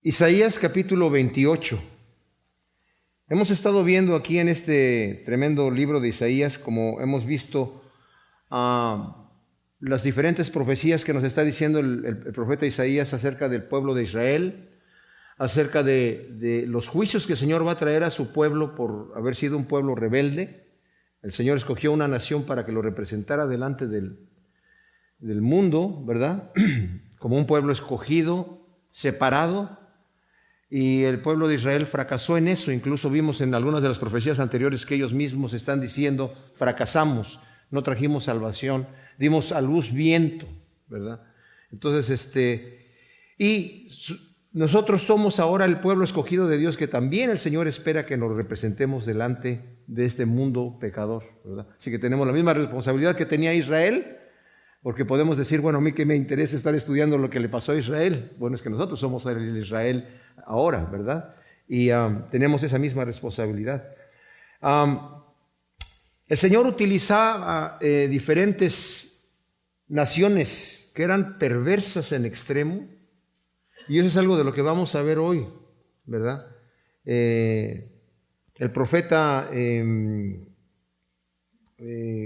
Isaías capítulo 28. Hemos estado viendo aquí en este tremendo libro de Isaías, como hemos visto las diferentes profecías que nos está diciendo el profeta Isaías acerca del pueblo de Israel, acerca de los juicios que el Señor va a traer a su pueblo por haber sido un pueblo rebelde. El Señor escogió una nación para que lo representara delante del mundo, ¿verdad? Como un pueblo escogido, separado. Y el pueblo de Israel fracasó en eso. Incluso vimos en algunas de las profecías anteriores que ellos mismos están diciendo: fracasamos, no trajimos salvación, dimos a luz viento, ¿verdad? Entonces, nosotros somos ahora el pueblo escogido de Dios, que también el Señor espera que nos representemos delante de este mundo pecador, ¿verdad? Así que tenemos la misma responsabilidad que tenía Israel, porque podemos decir, bueno, a mí que me interesa estar estudiando lo que le pasó a Israel. Bueno, es que nosotros somos el Israel ahora, ¿verdad? Y tenemos esa misma responsabilidad. El Señor utilizaba diferentes naciones que eran perversas en extremo, y eso es algo de lo que vamos a ver hoy, ¿verdad? El profeta,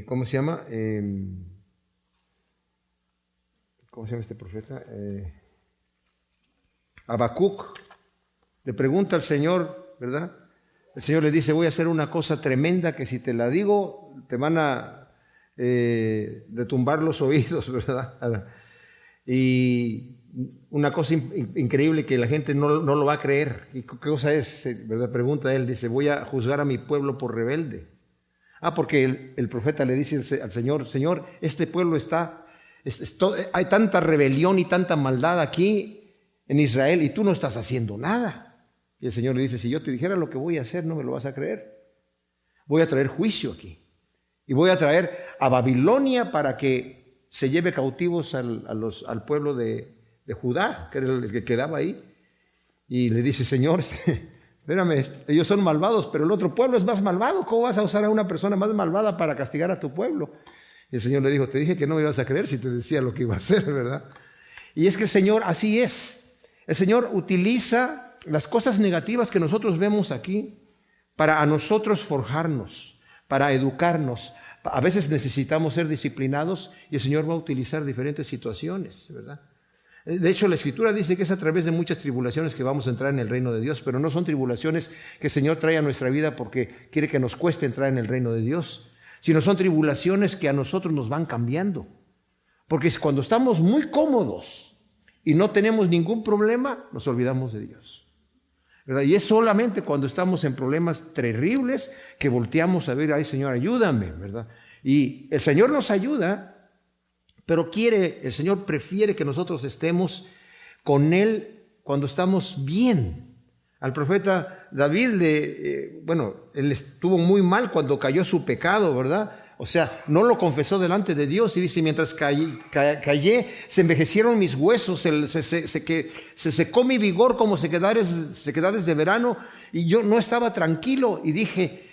¿cómo se llama? ¿Cómo se llama este profeta? Habacuc le pregunta al Señor, ¿verdad? El Señor le dice: voy a hacer una cosa tremenda que si te la digo te van a retumbar los oídos, ¿verdad? Y una cosa increíble que la gente no lo va a creer. ¿Y qué cosa es? ¿Verdad? Pregunta él, dice: voy a juzgar a mi pueblo por rebelde. Porque el profeta le dice al Señor: Señor, este pueblo hay tanta rebelión y tanta maldad aquí en Israel y tú no estás haciendo nada. Y el Señor le dice: si yo te dijera lo que voy a hacer, no me lo vas a creer. Voy a traer juicio aquí. Y voy a traer a Babilonia para que se lleve cautivos al pueblo de Judá, que era el que quedaba ahí. Y le dice: Señor, espérame, ellos son malvados, pero el otro pueblo es más malvado. ¿Cómo vas a usar a una persona más malvada para castigar a tu pueblo? Y el Señor le dijo: te dije que no me ibas a creer si te decía lo que iba a hacer, ¿verdad? Y es que el Señor así es. El Señor utiliza las cosas negativas que nosotros vemos aquí para a nosotros forjarnos, para educarnos. A veces necesitamos ser disciplinados y el Señor va a utilizar diferentes situaciones, ¿verdad? De hecho, la Escritura dice que es a través de muchas tribulaciones que vamos a entrar en el reino de Dios, pero no son tribulaciones que el Señor trae a nuestra vida porque quiere que nos cueste entrar en el reino de Dios, sino son tribulaciones que a nosotros nos van cambiando. Porque cuando estamos muy cómodos y no tenemos ningún problema, nos olvidamos de Dios, ¿verdad? Y es solamente cuando estamos en problemas terribles que volteamos a ver: ay, Señor, ayúdame, ¿verdad? Y el Señor nos ayuda, pero el Señor prefiere que nosotros estemos con Él cuando estamos bien. Al profeta David, él estuvo muy mal cuando cayó su pecado, ¿verdad? O sea, no lo confesó delante de Dios y dice: mientras callé, se envejecieron mis huesos, se secó mi vigor como sequedades de verano, y yo no estaba tranquilo y dije: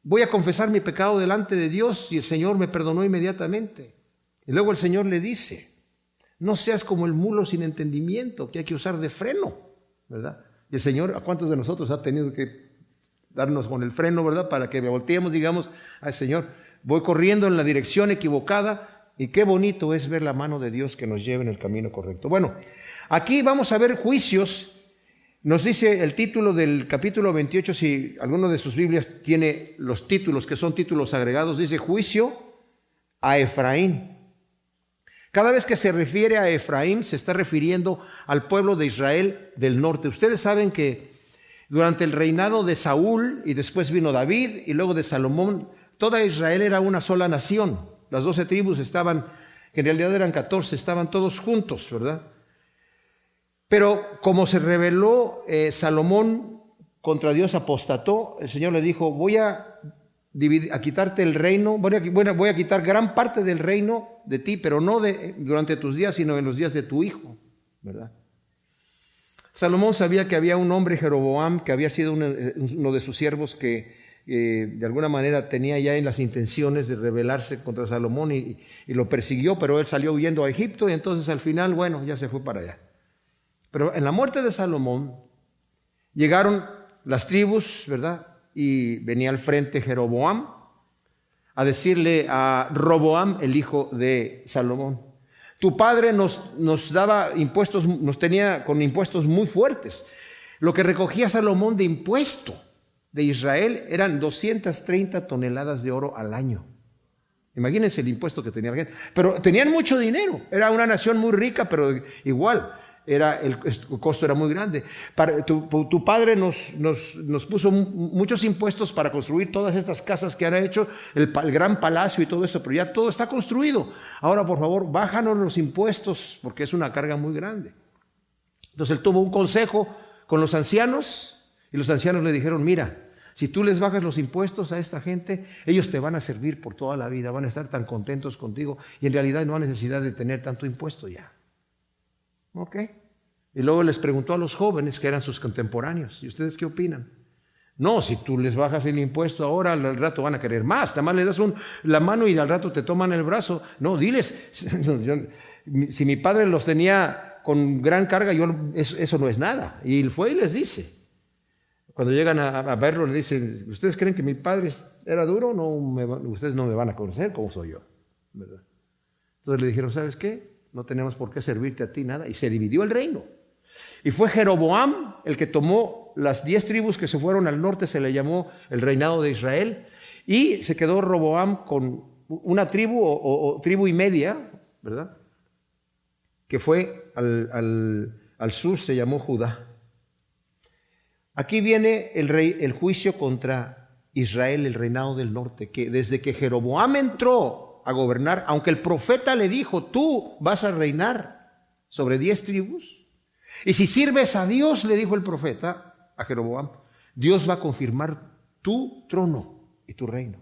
voy a confesar mi pecado delante de Dios, y el Señor me perdonó inmediatamente. Y luego el Señor le dice: no seas como el mulo sin entendimiento, que hay que usar de freno, ¿verdad? Y el Señor, ¿a cuántos de nosotros ha tenido que darnos con el freno, ¿verdad? Para que volteemos, digamos: ay, Señor, voy corriendo en la dirección equivocada, y qué bonito es ver la mano de Dios que nos lleva en el camino correcto. Bueno, aquí vamos a ver juicios. Nos dice el título del capítulo 28, si alguno de sus Biblias tiene los títulos, que son títulos agregados, dice: juicio a Efraín. Cada vez que se refiere a Efraín, se está refiriendo al pueblo de Israel del norte. Ustedes saben que durante el reinado de Saúl, y después vino David, y luego de Salomón, toda Israel era una sola nación. Las 12 tribus estaban, que en realidad eran 14, estaban todos juntos, ¿verdad? Pero como se rebeló Salomón contra Dios, apostató, el Señor le dijo: voy a quitarte el reino, voy a quitar gran parte del reino de ti, pero no durante tus días, sino en los días de tu hijo, ¿verdad? Salomón sabía que había un hombre, Jeroboam, que había sido uno de sus siervos, que de alguna manera tenía ya en las intenciones de rebelarse contra Salomón y lo persiguió, pero él salió huyendo a Egipto, y entonces al final, bueno, ya se fue para allá. Pero en la muerte de Salomón llegaron las tribus, ¿verdad? Y venía al frente Jeroboam a decirle a Roboam, el hijo de Salomón: tu padre nos daba impuestos, nos tenía con impuestos muy fuertes. Lo que recogía Salomón de impuesto de Israel eran 230 toneladas de oro al año. Imagínense el impuesto que tenía la gente. Pero tenían mucho dinero. Era una nación muy rica, pero igual el costo era muy grande. Tu padre nos puso muchos impuestos para construir todas estas casas que han hecho, el gran palacio y todo eso, pero ya todo está construido. Ahora, por favor, bájanos los impuestos, porque es una carga muy grande. Entonces él tuvo un consejo con los ancianos, y los ancianos le dijeron: mira, si tú les bajas los impuestos a esta gente, ellos te van a servir por toda la vida, van a estar tan contentos contigo, y en realidad no hay necesidad de tener tanto impuesto ya. ¿Ok? Y luego les preguntó a los jóvenes, que eran sus contemporáneos: ¿y ustedes qué opinan? No, si tú les bajas el impuesto ahora, al rato van a querer más. Nada más les das la mano y al rato te toman el brazo. No, diles, si mi padre los tenía con gran carga, eso no es nada. Y fue y les dice. Cuando llegan a verlo, le dicen: ¿ustedes creen que mi padre era duro? No, ustedes no me van a conocer como soy yo, ¿verdad? Entonces le dijeron: ¿sabes qué? No tenemos por qué servirte a ti nada. Y se dividió el reino. Y fue Jeroboam el que tomó las 10 tribus que se fueron al norte, se le llamó el reinado de Israel. Y se quedó Roboam con una tribu o tribu y media, ¿verdad? Que fue al sur, se llamó Judá. Aquí viene el juicio contra Israel, el reinado del norte, que desde que Jeroboam entró a gobernar, aunque el profeta le dijo: tú vas a reinar sobre 10 tribus, y si sirves a Dios, le dijo el profeta a Jeroboam, Dios va a confirmar tu trono y tu reino.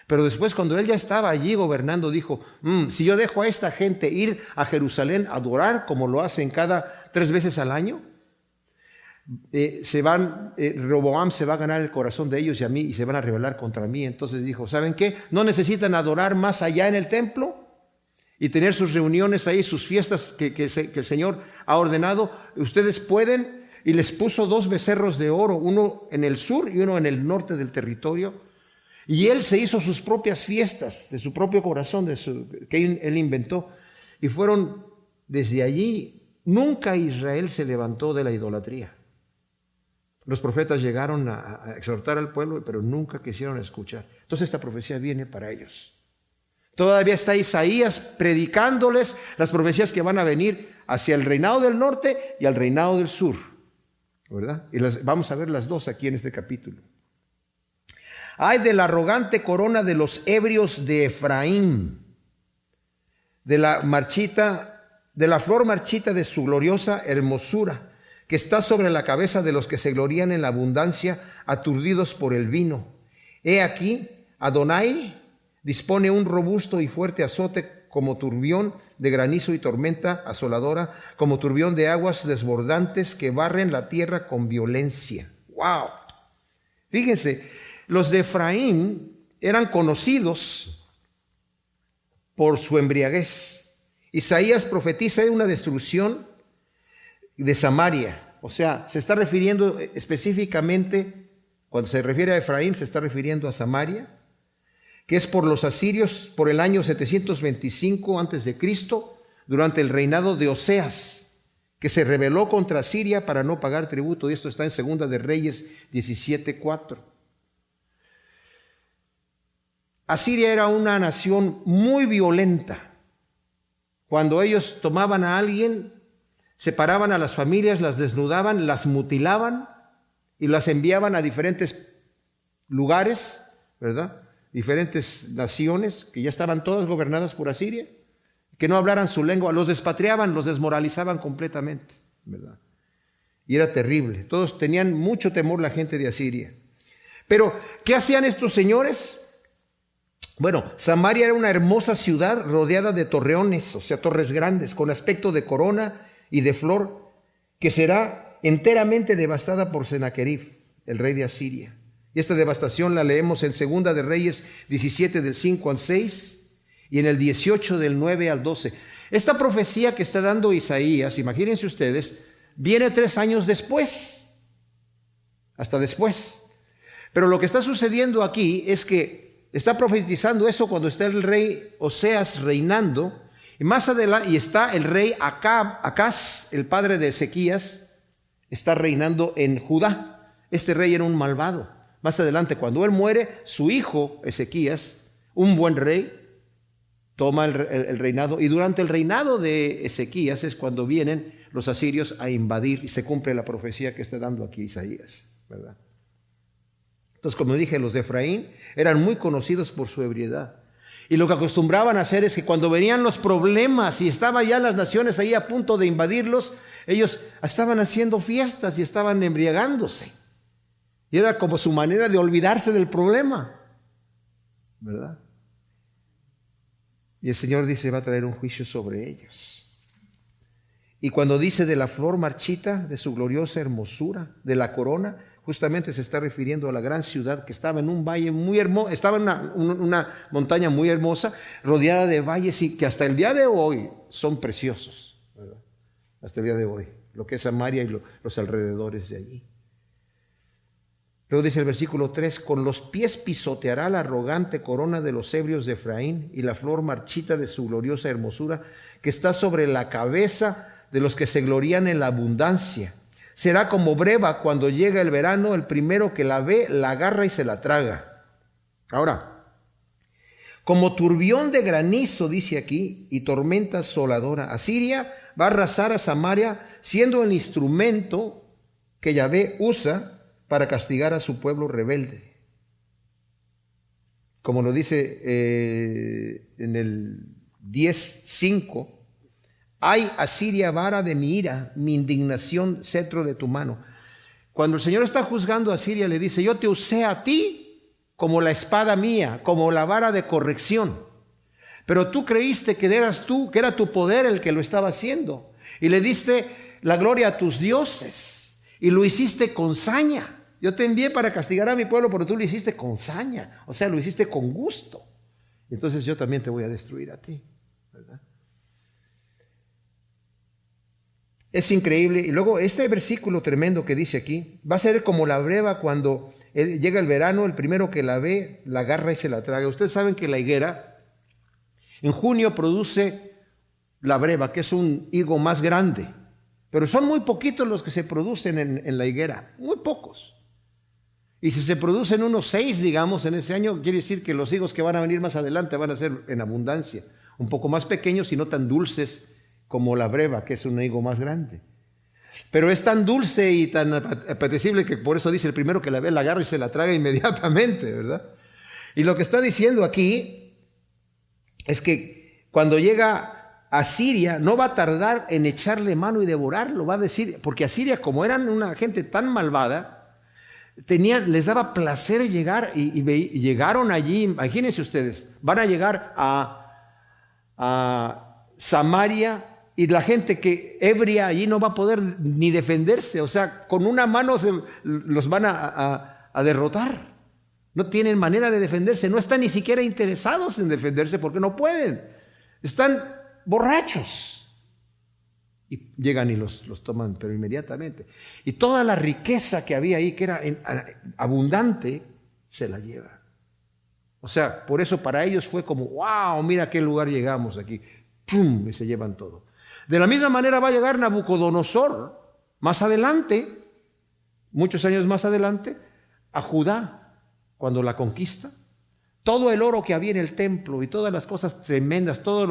Pero después, cuando él ya estaba allí gobernando, dijo: si yo dejo a esta gente ir a Jerusalén a adorar, como lo hacen cada 3 veces al año, Roboam se va a ganar el corazón de ellos y a mí, y se van a rebelar contra mí. Entonces dijo: ¿saben qué? No necesitan adorar más allá en el templo y tener sus reuniones ahí, sus fiestas que el Señor ha ordenado. Ustedes pueden, y les puso 2 becerros de oro, uno en el sur y uno en el norte del territorio. Y él se hizo sus propias fiestas de su propio corazón, que él inventó. Y fueron desde allí. Nunca Israel se levantó de la idolatría. Los profetas llegaron a exhortar al pueblo, pero nunca quisieron escuchar. Entonces esta profecía viene para ellos. Todavía está Isaías predicándoles las profecías que van a venir hacia el reinado del norte y al reinado del sur, ¿verdad? Y vamos a ver las dos aquí en este capítulo. Ay de la arrogante corona de los ebrios de Efraín, de la flor marchita de su gloriosa hermosura, que está sobre la cabeza de los que se glorían en la abundancia, aturdidos por el vino. He aquí, Adonai dispone un robusto y fuerte azote, como turbión de granizo y tormenta asoladora, como turbión de aguas desbordantes que barren la tierra con violencia. ¡Wow! Fíjense, los de Efraín eran conocidos por su embriaguez. Isaías profetiza de una destrucción de Samaria. O sea, se está refiriendo específicamente, cuando se refiere a Efraín, se está refiriendo a Samaria, que es por los asirios por el año 725 a.C., durante el reinado de Oseas, que se rebeló contra Siria para no pagar tributo. Y esto está en Segunda de Reyes 17:4. Asiria era una nación muy violenta. Cuando ellos tomaban a alguien, separaban a las familias, las desnudaban, las mutilaban y las enviaban a diferentes lugares, ¿verdad? Diferentes naciones que ya estaban todas gobernadas por Asiria, que no hablaran su lengua, los despatriaban, los desmoralizaban completamente, ¿verdad? Y era terrible. Todos tenían mucho temor, la gente de Asiria. Pero, ¿qué hacían estos señores? Bueno, Samaria era una hermosa ciudad rodeada de torreones, o sea, torres grandes, con aspecto de corona y de flor, que será enteramente devastada por Sennacherib, el rey de Asiria. Y esta devastación la leemos en Segunda de Reyes 17, del 5 al 6, y en el 18, del 9 al 12. Esta profecía que está dando Isaías, imagínense ustedes, viene 3 años después, hasta después. Pero lo que está sucediendo aquí es que está profetizando eso cuando está el rey Oseas reinando, y más adelante, y está el rey Acaz, el padre de Ezequías, está reinando en Judá. Este rey era un malvado. Más adelante, cuando él muere, su hijo Ezequías, un buen rey, toma el reinado, y durante el reinado de Ezequías es cuando vienen los asirios a invadir, y se cumple la profecía que está dando aquí Isaías, ¿verdad? Entonces, como dije, los de Efraín eran muy conocidos por su ebriedad. Y lo que acostumbraban a hacer es que cuando venían los problemas y estaban ya las naciones ahí a punto de invadirlos, ellos estaban haciendo fiestas y estaban embriagándose. Y era como su manera de olvidarse del problema, ¿verdad? Y el Señor dice, va a traer un juicio sobre ellos. Y cuando dice de la flor marchita, de su gloriosa hermosura, de la corona, justamente se está refiriendo a la gran ciudad que estaba en un valle muy hermoso, estaba en una montaña muy hermosa, rodeada de valles y que hasta el día de hoy son preciosos, ¿verdad? Hasta el día de hoy, lo que es Samaria y los alrededores de allí. Luego dice el versículo 3, con los pies pisoteará la arrogante corona de los ebrios de Efraín y la flor marchita de su gloriosa hermosura que está sobre la cabeza de los que se glorían en la abundancia. Será como breva cuando llega el verano, el primero que la ve, la agarra y se la traga. Ahora, como turbión de granizo, dice aquí, y tormenta asoladora, Asiria va a arrasar a Samaria, siendo el instrumento que Yahvé usa para castigar a su pueblo rebelde. Como lo dice en el 10:5, ay, Asiria, vara de mi ira, mi indignación, cetro de tu mano. Cuando el Señor está juzgando a Asiria, le dice, yo te usé a ti como la espada mía, como la vara de corrección. Pero tú creíste que eras tú, que era tu poder el que lo estaba haciendo. Y le diste la gloria a tus dioses. Y lo hiciste con saña. Yo te envié para castigar a mi pueblo, pero tú lo hiciste con saña. O sea, lo hiciste con gusto. Entonces yo también te voy a destruir a ti, ¿verdad? Es increíble. Y luego este versículo tremendo que dice aquí, va a ser como la breva cuando llega el verano, el primero que la ve, la agarra y se la traga. Ustedes saben que la higuera en junio produce la breva, que es un higo más grande. Pero son muy poquitos los que se producen en la higuera, muy pocos. Y si se producen unos 6, digamos, en ese año, quiere decir que los higos que van a venir más adelante van a ser en abundancia, un poco más pequeños y no tan dulces como la breva, que es un higo más grande. Pero es tan dulce y tan apetecible que por eso dice el primero que la ve, la agarra y se la traga inmediatamente, ¿verdad? Y lo que está diciendo aquí es que cuando llega a Asiria no va a tardar en echarle mano y devorarlo, va a decir, porque Asiria, como eran una gente tan malvada, les daba placer llegar y llegaron allí, imagínense ustedes, van a llegar a Samaria y la gente que ebria allí no va a poder ni defenderse, o sea, con una mano los van a derrotar. No tienen manera de defenderse, no están ni siquiera interesados en defenderse porque no pueden, están borrachos. Y llegan y los toman, pero inmediatamente. Y toda la riqueza que había ahí, que era abundante, se la llevan. O sea, por eso para ellos fue como, wow, mira a qué lugar llegamos aquí. ¡Pum! Y se llevan todo. De la misma manera va a llegar Nabucodonosor, más adelante, muchos años más adelante, a Judá, cuando la conquista. Todo el oro que había en el templo y todas las cosas tremendas, todos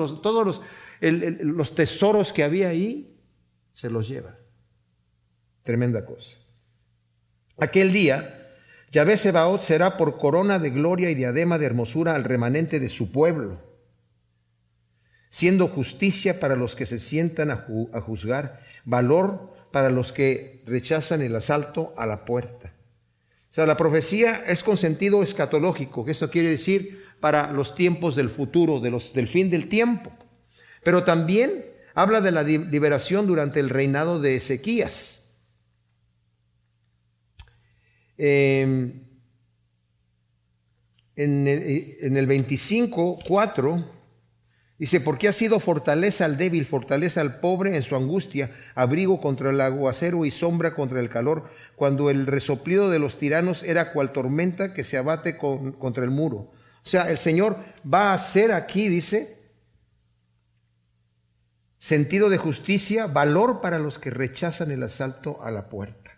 los tesoros que había ahí, se los lleva. Tremenda cosa. Aquel día, Yahvé Sebaot será por corona de gloria y diadema de hermosura al remanente de su pueblo, siendo justicia para los que se sientan a juzgar, valor para los que rechazan el asalto a la puerta. O sea, la profecía es con sentido escatológico, que esto quiere decir para los tiempos del futuro, del fin del tiempo. Pero también habla de la liberación durante el reinado de Ezequías. En el 25:4 Dice, porque ha sido fortaleza al débil, fortaleza al pobre en su angustia, abrigo contra el aguacero y sombra contra el calor, cuando el resoplido de los tiranos era cual tormenta que se abate contra el muro. O sea, el Señor va a hacer aquí, dice, sentido de justicia, valor para los que rechazan el asalto a la puerta.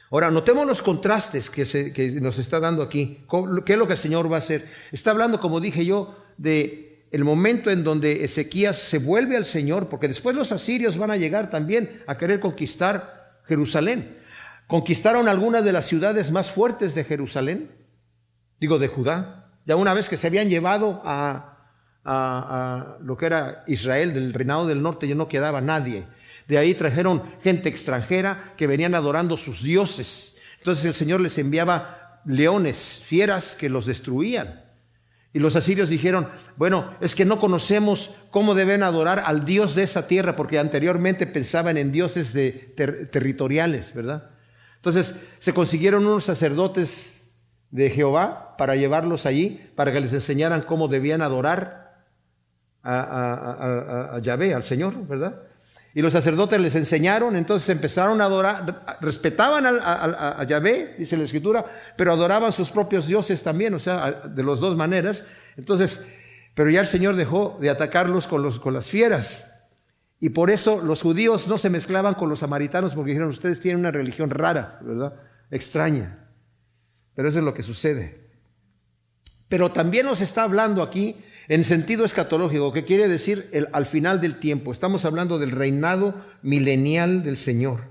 Ahora, notemos los contrastes que nos está dando aquí. ¿Qué es lo que el Señor va a hacer? Está hablando, como dije yo, de el momento en donde Ezequías se vuelve al Señor, porque después los asirios van a llegar también a querer conquistar Jerusalén. Conquistaron algunas de las ciudades más fuertes de Jerusalén, de Judá. Ya una vez que se habían llevado a lo que era Israel, del reinado del norte, ya no quedaba nadie. De ahí trajeron gente extranjera que venían adorando sus dioses. Entonces el Señor les enviaba leones, fieras que los destruían. Y los asirios dijeron, bueno, es que no conocemos cómo deben adorar al Dios de esa tierra, porque anteriormente pensaban en dioses territoriales, ¿verdad? Entonces se consiguieron unos sacerdotes de Jehová para llevarlos allí, para que les enseñaran cómo debían adorar a Yahvé, al Señor, ¿verdad? Y los sacerdotes les enseñaron, entonces empezaron a adorar, respetaban a Yahvé, dice la Escritura, pero adoraban sus propios dioses también, o sea, de las dos maneras. Entonces, pero ya el Señor dejó de atacarlos con las fieras. Y por eso los judíos no se mezclaban con los samaritanos, porque dijeron, ustedes tienen una religión rara, ¿verdad? Extraña. Pero eso es lo que sucede. Pero también nos está hablando aquí en sentido escatológico, que quiere decir al final del tiempo. Estamos hablando del reinado milenial del Señor.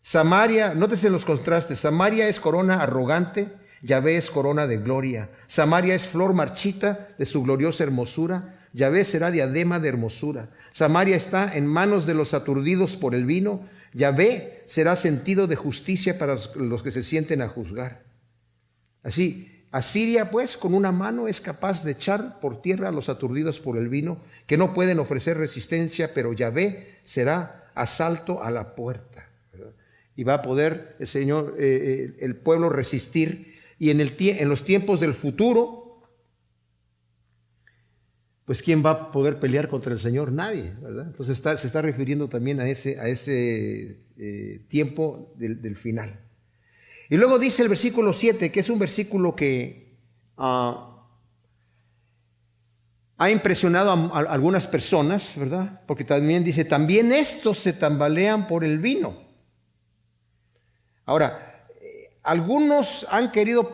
Samaria, nótese los contrastes, Samaria es corona arrogante, Yahvé es corona de gloria. Samaria es flor marchita de su gloriosa hermosura, Yahvé será diadema de hermosura. Samaria está en manos de los aturdidos por el vino, Yahvé será sentido de justicia para los que se sienten a juzgar. Así, Asiria, pues, con una mano es capaz de echar por tierra a los aturdidos por el vino, que no pueden ofrecer resistencia, pero Yahvé será asalto a la puerta, ¿verdad? Y va a poder el Señor, el pueblo resistir. Y en los tiempos del futuro, pues ¿quién va a poder pelear contra el Señor? Nadie, ¿verdad? Entonces se está refiriendo también a ese tiempo del final. Y luego dice el versículo 7, que es un versículo que ha impresionado a algunas personas, ¿verdad? Porque también dice, también estos se tambalean por el vino. Ahora, algunos han querido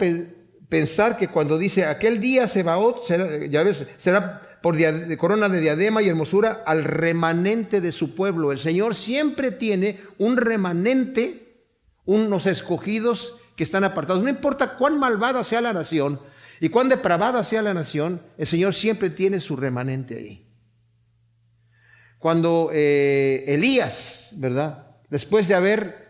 pensar que cuando dice, aquel día Sebaot, será por corona de diadema y hermosura al remanente de su pueblo. El Señor siempre tiene un remanente, unos escogidos que están apartados. No importa cuán malvada sea la nación y cuán depravada sea la nación, el Señor siempre tiene su remanente ahí. Cuando Elías, ¿verdad?, después de haber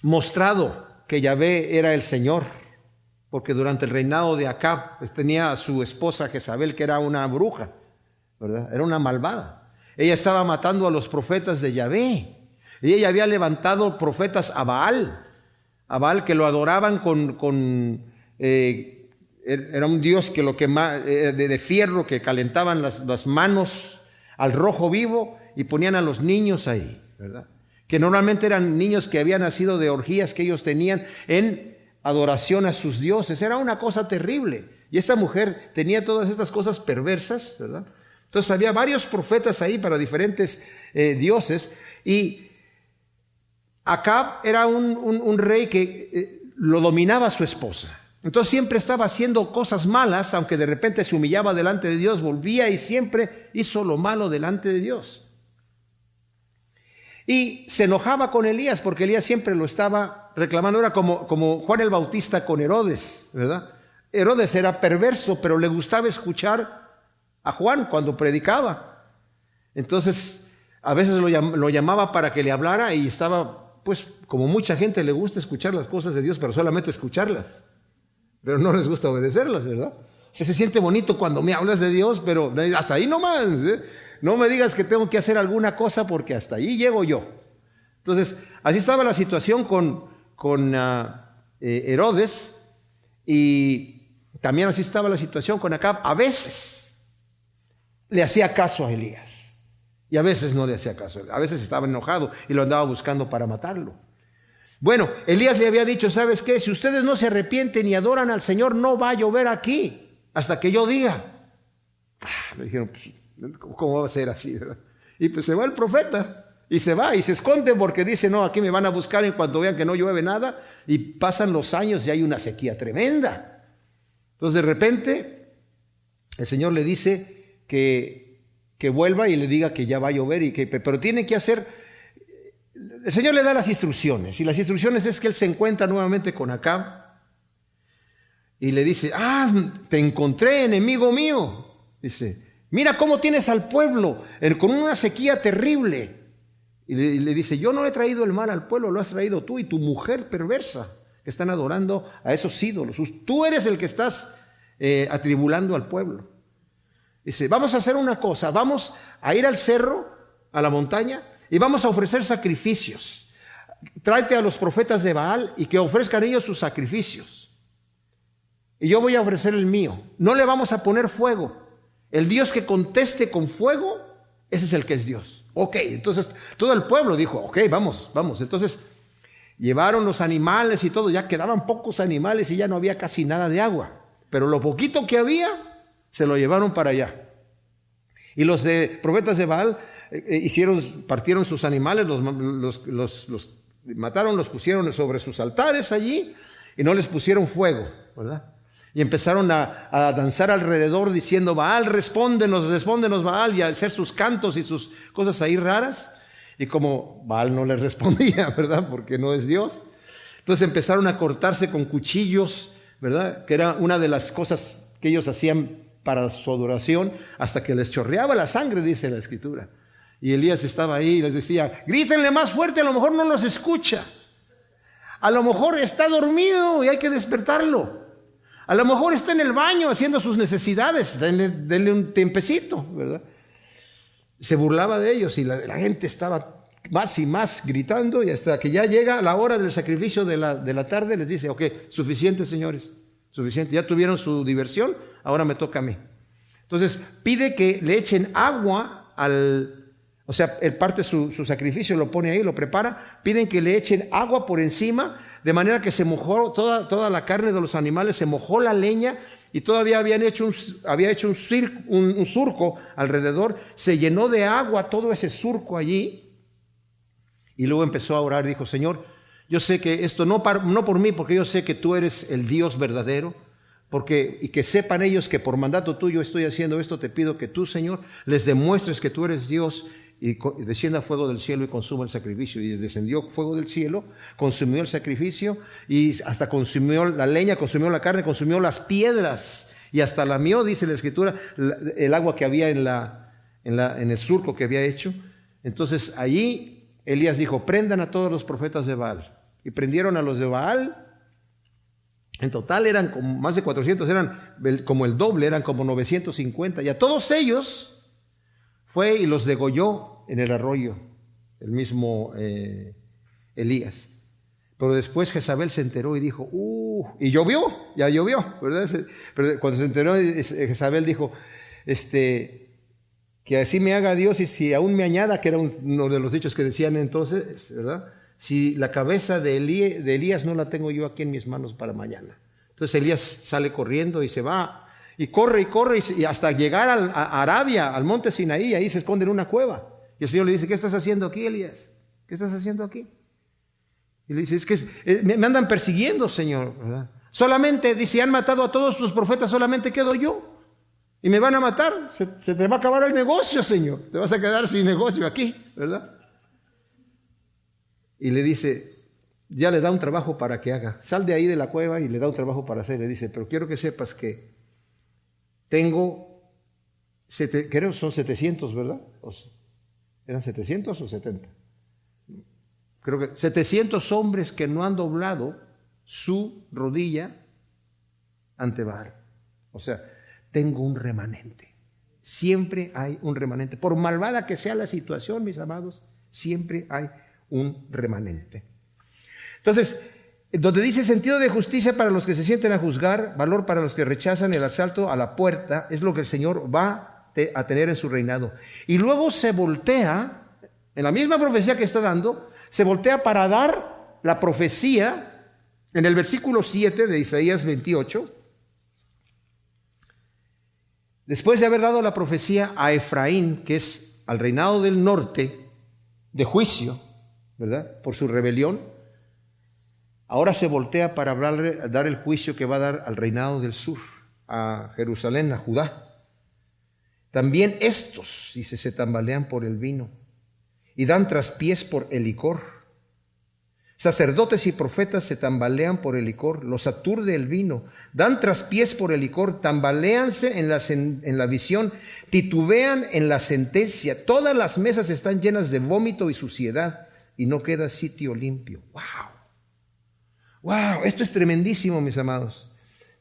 mostrado que Yahvé era el Señor, porque durante el reinado de Acab pues, tenía a su esposa Jezabel, que era una bruja, ¿verdad?, era una malvada. Ella estaba matando a los profetas de Yahvé. Y ella había levantado profetas a Baal que lo adoraban era un dios que lo quemaba, de fierro, que calentaban las manos al rojo vivo y ponían a los niños ahí, ¿verdad? Que normalmente eran niños que habían nacido de orgías que ellos tenían en adoración a sus dioses. Era una cosa terrible. Y esta mujer tenía todas estas cosas perversas, ¿verdad? Entonces había varios profetas ahí para diferentes dioses. Y Acab era un rey que lo dominaba a su esposa. Entonces siempre estaba haciendo cosas malas, aunque de repente se humillaba delante de Dios, volvía y siempre hizo lo malo delante de Dios. Y se enojaba con Elías, porque Elías siempre lo estaba reclamando. Era como Juan el Bautista con Herodes, ¿verdad? Herodes era perverso, pero le gustaba escuchar a Juan cuando predicaba. Entonces a veces lo llamaba para que le hablara y estaba... Pues como mucha gente le gusta escuchar las cosas de Dios, pero solamente escucharlas, pero no les gusta obedecerlas, ¿verdad? Se siente bonito cuando me hablas de Dios, pero hasta ahí nomás, ¿eh? No me digas que tengo que hacer alguna cosa porque hasta ahí llego yo. Entonces, así estaba la situación con Herodes, y también así estaba la situación con Acab. A veces le hacía caso a Elías y a veces no le hacía caso. A veces estaba enojado y lo andaba buscando para matarlo. Bueno, Elías le había dicho, ¿sabes qué? Si ustedes no se arrepienten y adoran al Señor, no va a llover aquí hasta que yo diga. Me dijeron, pues, ¿cómo va a ser así, verdad? Y pues se va el profeta. Y se va y se esconde porque dice, no, aquí me van a buscar en cuanto vean que no llueve nada. Y pasan los años y hay una sequía tremenda. Entonces de repente el Señor le dice que vuelva y le diga que ya va a llover, pero tiene que hacer. El Señor le da las instrucciones. Y las instrucciones es que él se encuentra nuevamente con Acab. Y le dice, te encontré, enemigo mío. Dice, mira cómo tienes al pueblo con una sequía terrible. Y le dice, yo no he traído el mal al pueblo, lo has traído tú y tu mujer perversa, que están adorando a esos ídolos. Tú eres el que estás atribulando al pueblo. Dice, vamos a hacer una cosa, vamos a ir al cerro, a la montaña, y vamos a ofrecer sacrificios. Tráete a los profetas de Baal y que ofrezcan ellos sus sacrificios. Y yo voy a ofrecer el mío. No le vamos a poner fuego. El Dios que conteste con fuego, ese es el que es Dios. Ok, entonces todo el pueblo dijo, ok, vamos. Entonces llevaron los animales y todo, ya quedaban pocos animales y ya no había casi nada de agua. Pero lo poquito que había, se lo llevaron para allá. Y los profetas de Baal partieron sus animales, los mataron, los pusieron sobre sus altares allí y no les pusieron fuego, ¿verdad? Y empezaron a danzar alrededor diciendo, Baal, respóndenos Baal, y a hacer sus cantos y sus cosas ahí raras. Y como Baal no les respondía, ¿verdad? Porque no es Dios. Entonces empezaron a cortarse con cuchillos, ¿verdad? Que era una de las cosas que ellos hacían para su adoración, hasta que les chorreaba la sangre, dice la Escritura. Y Elías estaba ahí y les decía, grítenle más fuerte, a lo mejor no los escucha. A lo mejor está dormido y hay que despertarlo. A lo mejor está en el baño haciendo sus necesidades, denle un tiempecito, ¿verdad? Se burlaba de ellos y la gente estaba más y más gritando, y hasta que ya llega la hora del sacrificio de la tarde, les dice, ok, suficiente, señores, suficiente, ya tuvieron su diversión, ahora me toca a mí. Entonces pide que le echen agua o sea, él parte su sacrificio, lo pone ahí, lo prepara, piden que le echen agua por encima, de manera que se mojó toda la carne de los animales, se mojó la leña, y todavía había hecho un surco alrededor, se llenó de agua todo ese surco allí, y luego empezó a orar, dijo, Señor, yo sé que esto no por mí, porque yo sé que tú eres el Dios verdadero, y que sepan ellos que por mandato tuyo estoy haciendo esto, te pido que tú, Señor, les demuestres que tú eres Dios, y descienda fuego del cielo y consuma el sacrificio. Y descendió fuego del cielo, consumió el sacrificio, y hasta consumió la leña, consumió la carne, consumió las piedras, y hasta lamió, dice la Escritura, el agua que había en el surco que había hecho. Entonces allí Elías dijo, prendan a todos los profetas de Baal. Y prendieron a los de Baal. En total eran como más de 400, eran como el doble, eran como 950. Y a todos ellos fue y los degolló en el arroyo, el mismo Elías. Pero después Jezabel se enteró y dijo, y ya llovió, ¿verdad? Pero cuando se enteró, Jezabel dijo, que así me haga Dios y si aún me añada, que era uno de los dichos que decían entonces, ¿verdad? Si la cabeza de Elías no la tengo yo aquí en mis manos para mañana. Entonces Elías sale corriendo y se va. Y corre y hasta llegar a Arabia, al monte Sinaí, ahí se esconde en una cueva. Y el Señor le dice, ¿qué estás haciendo aquí, Elías? ¿Qué estás haciendo aquí? Y le dice, es que me andan persiguiendo, Señor, ¿verdad? Solamente, dice, han matado a todos tus profetas, solamente quedo yo. Y me van a matar, se te va a acabar el negocio, Señor. Te vas a quedar sin negocio aquí, ¿verdad? Y le dice, ya le da un trabajo para que haga. Sal de ahí de la cueva y le da un trabajo para hacer. Le dice, pero quiero que sepas que tengo, creo son 700, ¿verdad? ¿Eran 700 o 70? Creo que 700 hombres que no han doblado su rodilla ante Baal. O sea, tengo un remanente. Siempre hay un remanente. Por malvada que sea la situación, mis amados, siempre hay un remanente. Entonces, donde dice sentido de justicia para los que se sienten a juzgar, valor para los que rechazan el asalto a la puerta, es lo que el Señor va a tener en su reinado. Y luego se voltea, en la misma profecía que está dando, se voltea para dar la profecía en el versículo 7 de Isaías 28. Después de haber dado la profecía a Efraín, que es al reinado del norte, de juicio, ¿verdad?, por su rebelión, ahora se voltea para dar el juicio que va a dar al reinado del sur, a Jerusalén, a Judá. También estos, dice, se tambalean por el vino y dan traspiés por el licor. Sacerdotes y profetas se tambalean por el licor, los aturde el vino, dan traspiés por el licor, tambaleanse en la visión, titubean en la sentencia. Todas las mesas están llenas de vómito y suciedad y no queda sitio limpio. ¡Wow! ¡Wow! Esto es tremendísimo, mis amados.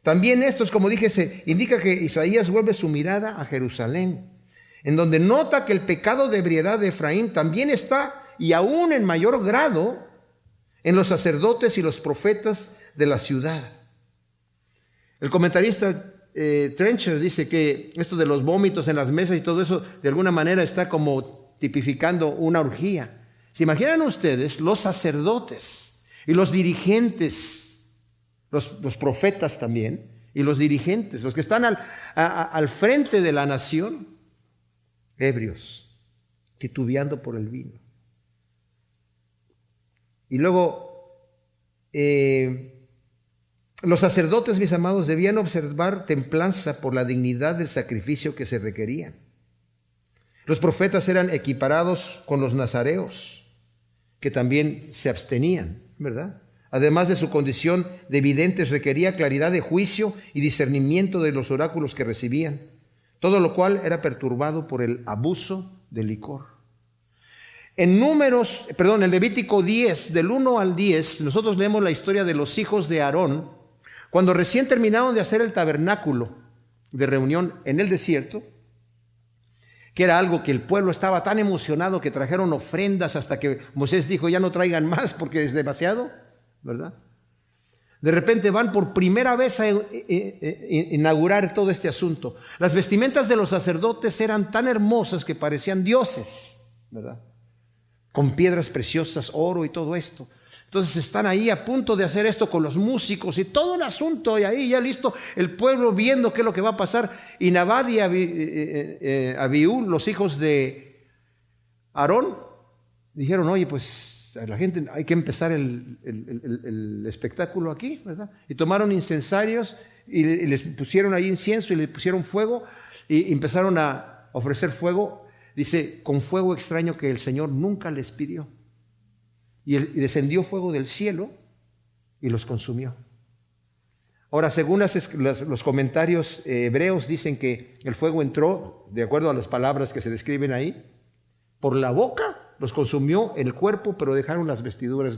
También estos, como dije, se indica que Isaías vuelve su mirada a Jerusalén, en donde nota que el pecado de ebriedad de Efraín también está, y aún en mayor grado, en los sacerdotes y los profetas de la ciudad. El comentarista Trencher dice que esto de los vómitos en las mesas y todo eso, de alguna manera está como tipificando una orgía. ¿Se imaginan ustedes los sacerdotes y los dirigentes, los profetas también, y los dirigentes, los que están al frente de la nación, ebrios, titubeando por el vino? Y luego, los sacerdotes, mis amados, debían observar templanza por la dignidad del sacrificio que se requería. Los profetas eran equiparados con los nazareos, que también se abstenían, ¿verdad? Además de su condición de videntes, requería claridad de juicio y discernimiento de los oráculos que recibían, todo lo cual era perturbado por el abuso del licor. En el Levítico 10, del 1 al 10, nosotros leemos la historia de los hijos de Aarón, cuando recién terminaron de hacer el tabernáculo de reunión en el desierto, que era algo que el pueblo estaba tan emocionado que trajeron ofrendas hasta que Moisés dijo, ya no traigan más porque es demasiado, ¿verdad? De repente van por primera vez a inaugurar todo este asunto. Las vestimentas de los sacerdotes eran tan hermosas que parecían dioses, ¿verdad?, con piedras preciosas, oro y todo esto. Entonces están ahí a punto de hacer esto con los músicos y todo el asunto, y ahí ya listo, el pueblo viendo qué es lo que va a pasar. Y Nadab y Abiú, los hijos de Aarón, dijeron, oye, pues a la gente hay que empezar el espectáculo aquí, ¿verdad? Y tomaron incensarios y les pusieron ahí incienso y le pusieron fuego y empezaron a ofrecer fuego. Dice, con fuego extraño que el Señor nunca les pidió. Y descendió fuego del cielo y los consumió. Ahora, según los comentarios hebreos, dicen que el fuego entró, de acuerdo a las palabras que se describen ahí, por la boca, los consumió el cuerpo, pero dejaron las vestiduras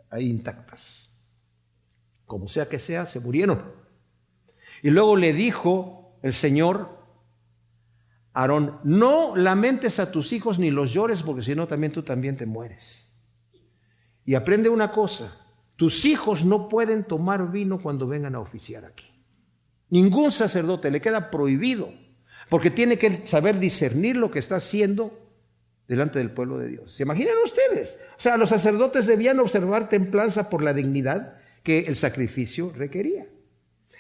ahí intactas. Como sea que sea, se murieron. Y luego le dijo el Señor, Aarón, no lamentes a tus hijos ni los llores, porque si no también tú también te mueres. Y aprende una cosa, tus hijos no pueden tomar vino cuando vengan a oficiar aquí. Ningún sacerdote le queda prohibido, porque tiene que saber discernir lo que está haciendo delante del pueblo de Dios. ¿Se imaginan ustedes? O sea, los sacerdotes debían observar templanza por la dignidad que el sacrificio requería.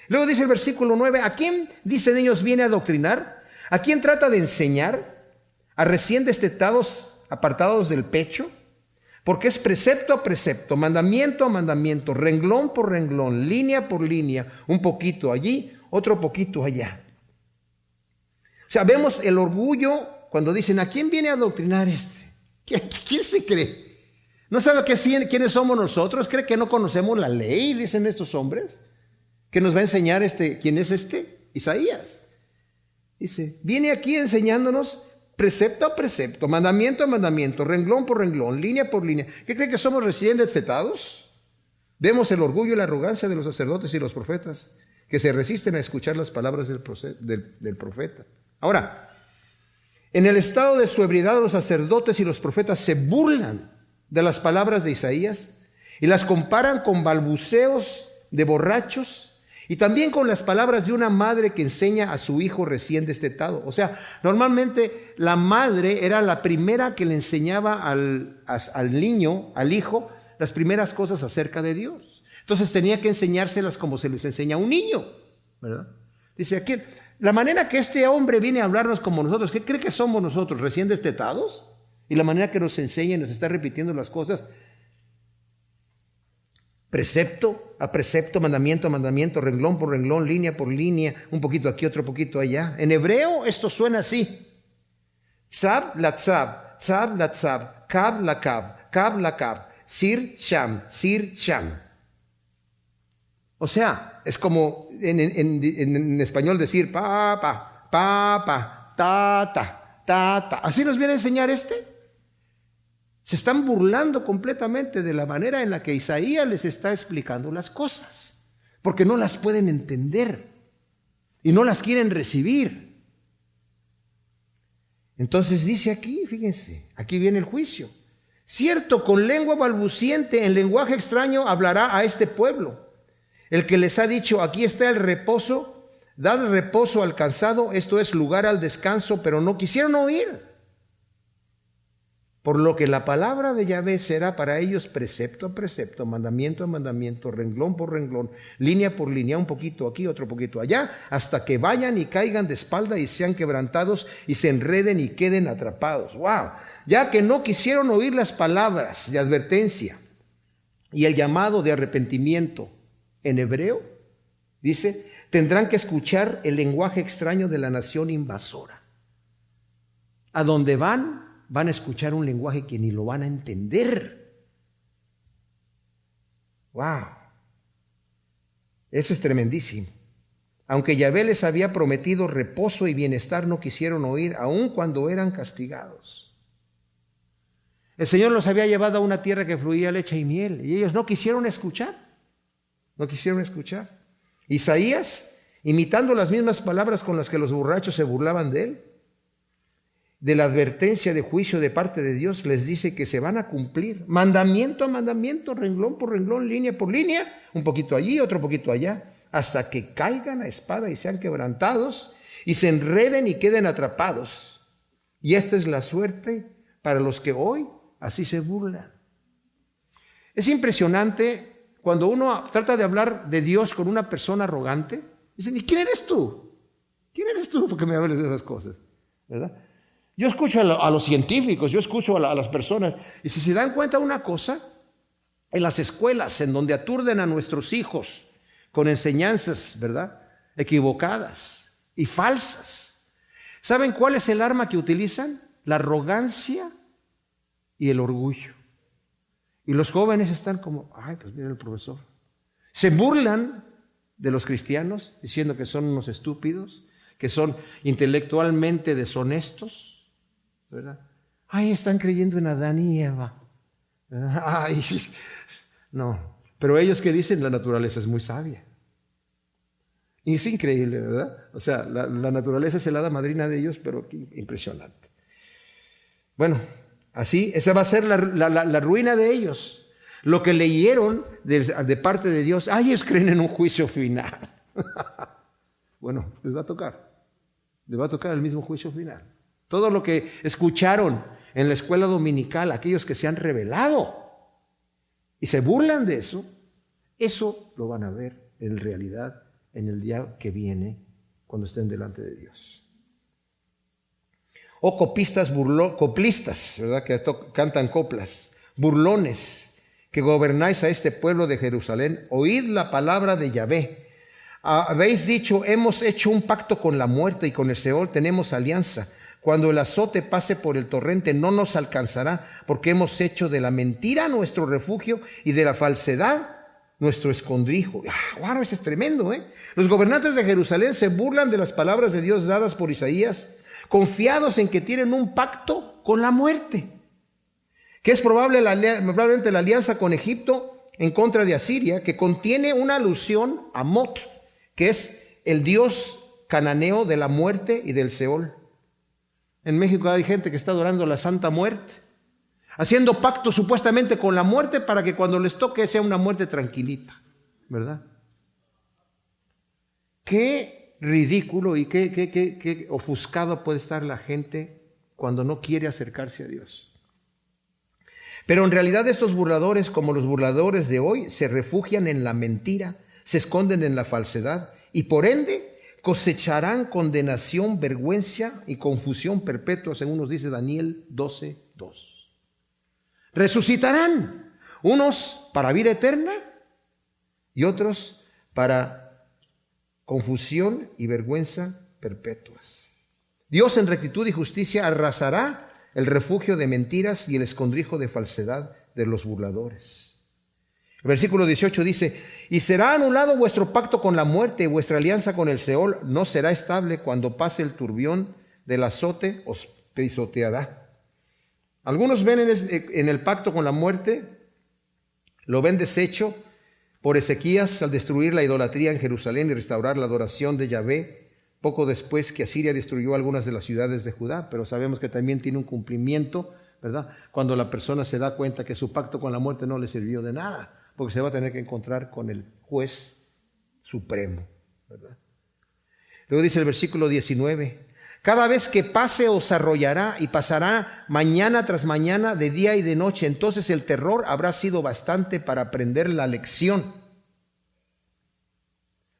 Luego dice el versículo 9, ¿a quién, dicen ellos, viene a adoctrinar? ¿A quién trata de enseñar? ¿A recién destetados, apartados del pecho? Porque es precepto a precepto, mandamiento a mandamiento, renglón por renglón, línea por línea, un poquito allí, otro poquito allá. O sea, vemos el orgullo cuando dicen, ¿a quién viene a adoctrinar este? ¿Quién se cree? ¿No sabe quiénes somos nosotros? ¿Cree que no conocemos la ley? Dicen estos hombres. ¿Que nos va a enseñar quién es este? Isaías. Dice, viene aquí enseñándonos precepto a precepto, mandamiento a mandamiento, renglón por renglón, línea por línea. ¿Qué cree que somos recién destetados? Vemos el orgullo y la arrogancia de los sacerdotes y los profetas que se resisten a escuchar las palabras del profeta. Ahora, en el estado de su ebriedad los sacerdotes y los profetas se burlan de las palabras de Isaías Y las comparan con balbuceos de borrachos y también con las palabras de una madre que enseña a su hijo recién destetado. O sea, normalmente la madre era la primera que le enseñaba al niño, al hijo, las primeras cosas acerca de Dios. Entonces tenía que enseñárselas como se les enseña a un niño, ¿verdad? Dice aquí, la manera que este hombre viene a hablarnos como nosotros, ¿qué cree que somos nosotros? ¿Recién destetados? Y la manera que nos enseña y nos está repitiendo las cosas, precepto a precepto, mandamiento a mandamiento, renglón por renglón, línea por línea, un poquito aquí, otro poquito allá. En hebreo esto suena así: tzab la tzab, tzab la tzab, kab la kab, sir sham, sir sham. O sea, es como en español decir pa, ta, ta. ¿Así nos viene a enseñar este? Se están burlando completamente de la manera en la que Isaías les está explicando las cosas, porque no las pueden entender y no las quieren recibir. Entonces dice aquí, fíjense, aquí viene el juicio. Cierto, con lengua balbuciente, en lenguaje extraño hablará a este pueblo, el que les ha dicho: aquí está el reposo, dad reposo al cansado, esto es lugar al descanso, pero no quisieron oír. Por lo que la palabra de Yahvé será para ellos precepto a precepto, mandamiento a mandamiento, renglón por renglón, línea por línea, un poquito aquí, otro poquito allá, hasta que vayan y caigan de espalda y sean quebrantados y se enreden y queden atrapados. ¡Wow! Ya que no quisieron oír las palabras de advertencia y el llamado de arrepentimiento en hebreo, dice, tendrán que escuchar el lenguaje extraño de la nación invasora. A donde van a escuchar un lenguaje que ni lo van a entender. ¡Wow! Eso es tremendísimo. Aunque Yahvé les había prometido reposo y bienestar, no quisieron oír, aun cuando eran castigados. El Señor los había llevado a una tierra que fluía leche y miel, y ellos no quisieron escuchar. No quisieron escuchar. Isaías, imitando las mismas palabras con las que los borrachos se burlaban de él, de la advertencia de juicio de parte de Dios, les dice que se van a cumplir mandamiento a mandamiento, renglón por renglón, línea por línea, un poquito allí, otro poquito allá, hasta que caigan a espada y sean quebrantados y se enreden y queden atrapados. Y esta es la suerte para los que hoy así se burlan. Es impresionante cuando uno trata de hablar de Dios con una persona arrogante. Dicen: ¿y quién eres tú? ¿Quién eres tú porque me hables de esas cosas? ¿Verdad? Yo escucho a los científicos, yo escucho a las personas, y si se dan cuenta una cosa, en las escuelas en donde aturden a nuestros hijos con enseñanzas, ¿verdad?, equivocadas y falsas, ¿saben cuál es el arma que utilizan? La arrogancia y el orgullo. Y los jóvenes están como: ay, pues mira el profesor. Se burlan de los cristianos diciendo que son unos estúpidos, que son intelectualmente deshonestos, ¿verdad? Ay, están creyendo en Adán y Eva. Ay, no. Pero ellos que dicen: la naturaleza es muy sabia. Y es increíble, ¿verdad? O sea, la naturaleza es el hada madrina de ellos, pero qué impresionante. Bueno, así, esa va a ser la ruina de ellos. Lo que leyeron de parte de Dios: ay, ellos creen en un juicio final. Bueno, les va a tocar el mismo juicio final. Todo lo que escucharon en la escuela dominical, aquellos que se han rebelado y se burlan de eso lo van a ver en realidad en el día que viene, cuando estén delante de Dios. O coplistas, ¿verdad?, que cantan coplas, burlones, que gobernáis a este pueblo de Jerusalén, oíd la palabra de Yahvé. Habéis dicho: hemos hecho un pacto con la muerte y con el Seol tenemos alianza. Cuando el azote pase por el torrente no nos alcanzará, porque hemos hecho de la mentira nuestro refugio y de la falsedad nuestro escondrijo. ¡Wow! Eso es tremendo, ¿eh? Los gobernantes de Jerusalén se burlan de las palabras de Dios dadas por Isaías, confiados en que tienen un pacto con la muerte, que es probablemente la alianza con Egipto en contra de Asiria, que contiene una alusión a Mot, que es el dios cananeo de la muerte y del Seol. En México hay gente que está adorando la Santa Muerte. haciendo pacto supuestamente con la muerte para que cuando les toque sea una muerte tranquilita, ¿verdad? Qué ridículo y qué ofuscado puede estar la gente cuando no quiere acercarse a Dios. Pero en realidad estos burladores, como los burladores de hoy, se refugian en la mentira, se esconden en la falsedad y por ende cosecharán condenación, vergüenza y confusión perpetua, según nos dice Daniel 12:2. Resucitarán, unos para vida eterna y otros para confusión y vergüenza perpetuas. Dios en rectitud y justicia arrasará el refugio de mentiras y el escondrijo de falsedad de los burladores. El versículo 18 dice: y será anulado vuestro pacto con la muerte, y vuestra alianza con el Seol no será estable. Cuando pase el turbión del azote os pisoteará. Algunos ven en el pacto con la muerte, lo ven deshecho por Ezequías al destruir la idolatría en Jerusalén y restaurar la adoración de Yahvé, poco después que Asiria destruyó algunas de las ciudades de Judá. Pero sabemos que también tiene un cumplimiento, ¿verdad? Cuando la persona se da cuenta que su pacto con la muerte no le sirvió de nada, porque se va a tener que encontrar con el juez supremo, ¿verdad? Luego dice el versículo 19: cada vez que pase os arrollará y pasará mañana tras mañana, de día y de noche. Entonces el terror habrá sido bastante para aprender la lección.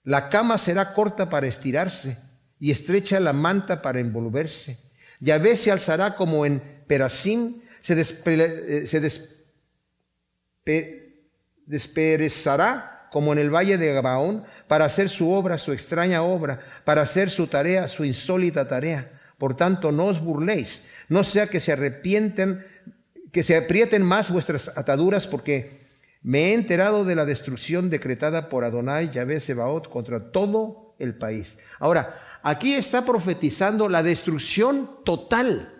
La cama será corta para estirarse y estrecha la manta para envolverse. Yahvé se alzará como en Perasim, se desperezará como en el valle de Gabaón, para hacer su obra, su extraña obra, para hacer su tarea, su insólita tarea. Por tanto, no os burléis, no sea que se aprieten más vuestras ataduras, porque me he enterado de la destrucción decretada por Adonai, Yahvé Sebaot, contra todo el país. Ahora, aquí está profetizando la destrucción total.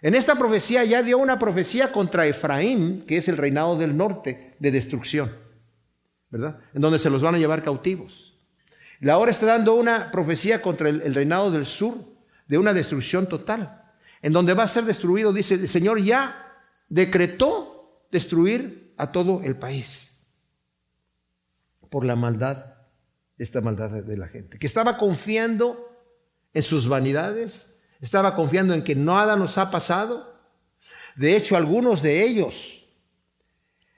En esta profecía ya dio una profecía contra Efraín, que es el reinado del norte, de destrucción, ¿verdad? En donde se los van a llevar cautivos. Y ahora está dando una profecía contra el reinado del sur, de una destrucción total, en donde va a ser destruido. Dice, el Señor ya decretó destruir a todo el país por la maldad, esta maldad de la gente, que estaba confiando en sus vanidades, estaba confiando en que nada nos ha pasado. De hecho, algunos de ellos,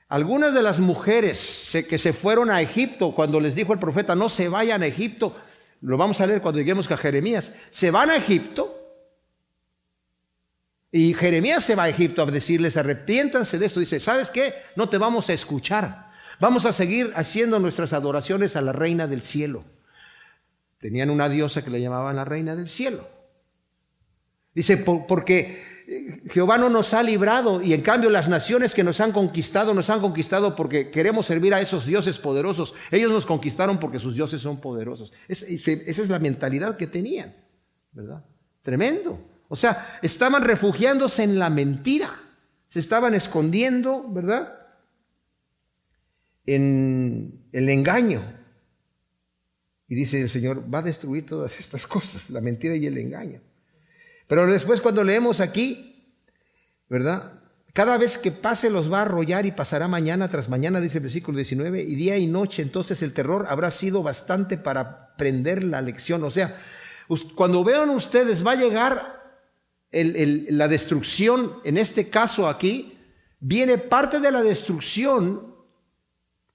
algunas de las mujeres que se fueron a Egipto, cuando les dijo el profeta, no se vayan a Egipto, lo vamos a leer cuando lleguemos a Jeremías, se van a Egipto, y Jeremías se va a Egipto a decirles, arrepiéntanse de esto. Dice, ¿sabes qué? No te vamos a escuchar, vamos a seguir haciendo nuestras adoraciones a la reina del cielo. Tenían una diosa que le llamaban la reina del cielo. Dice, porque Jehová no nos ha librado, y en cambio las naciones que nos han conquistado porque queremos servir a esos dioses poderosos. Ellos nos conquistaron porque sus dioses son poderosos. Esa es la mentalidad que tenían, ¿verdad? Tremendo. O sea, estaban refugiándose en la mentira, se estaban escondiendo, ¿verdad?, en el engaño. Y dice el Señor, va a destruir todas estas cosas, la mentira y el engaño. Pero después, cuando leemos aquí, ¿verdad?, cada vez que pase los va a arrollar y pasará mañana tras mañana, dice el versículo 19, y día y noche. Entonces el terror habrá sido bastante para aprender la lección. O sea, cuando vean ustedes, va a llegar la destrucción. En este caso aquí, viene parte de la destrucción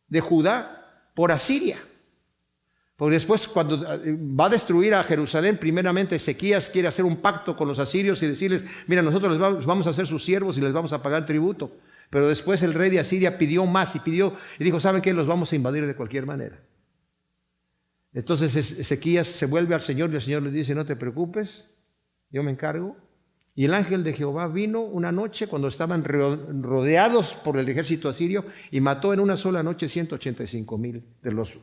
de Judá por Asiria. Porque después, cuando va a destruir a Jerusalén, primeramente Ezequías quiere hacer un pacto con los asirios y decirles, mira, nosotros les vamos a ser sus siervos y les vamos a pagar tributo. Pero después el rey de Asiria pidió más y dijo, ¿saben qué? Los vamos a invadir de cualquier manera. Entonces Ezequías se vuelve al Señor y el Señor le dice, no te preocupes, yo me encargo. Y el ángel de Jehová vino una noche cuando estaban rodeados por el ejército asirio y mató en una sola noche 185,000 de los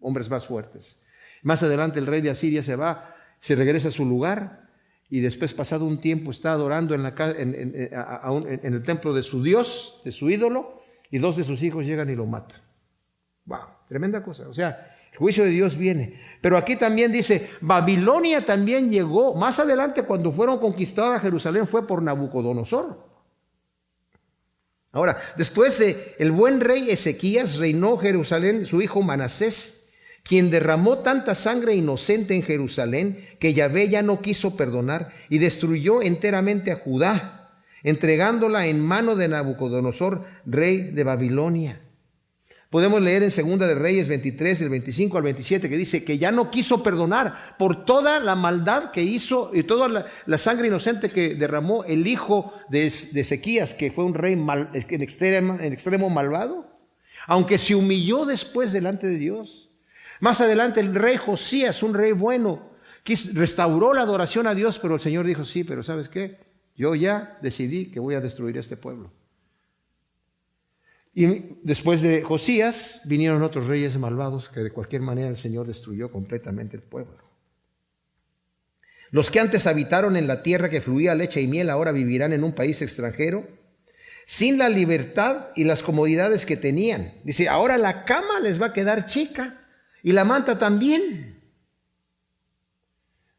hombres más fuertes. Más adelante el rey de Asiria se regresa a su lugar y después, pasado un tiempo, está adorando en el templo de su Dios, de su ídolo, y 2 de sus hijos llegan y lo matan. ¡Wow! Tremenda cosa. O sea, el juicio de Dios viene. Pero aquí también dice, Babilonia también llegó. Más adelante, cuando fueron conquistadas Jerusalén, fue por Nabucodonosor. Ahora, después de el buen rey Ezequías, reinó Jerusalén su hijo Manasés, quien derramó tanta sangre inocente en Jerusalén que Yahvé ya no quiso perdonar y destruyó enteramente a Judá, entregándola en mano de Nabucodonosor, rey de Babilonia. Podemos leer en Segunda de Reyes 23, del 25 al 27, que dice que ya no quiso perdonar por toda la maldad que hizo y toda la sangre inocente que derramó el hijo de Ezequías, que fue un rey en extremo malvado, aunque se humilló después delante de Dios. Más adelante el rey Josías, un rey bueno, restauró la adoración a Dios, pero el Señor dijo, sí, pero ¿sabes qué? Yo ya decidí que voy a destruir este pueblo. Y después de Josías vinieron otros reyes malvados que de cualquier manera el Señor destruyó completamente el pueblo. Los que antes habitaron en la tierra que fluía leche y miel ahora vivirán en un país extranjero sin la libertad y las comodidades que tenían. Dice, ahora la cama les va a quedar chica y la manta también.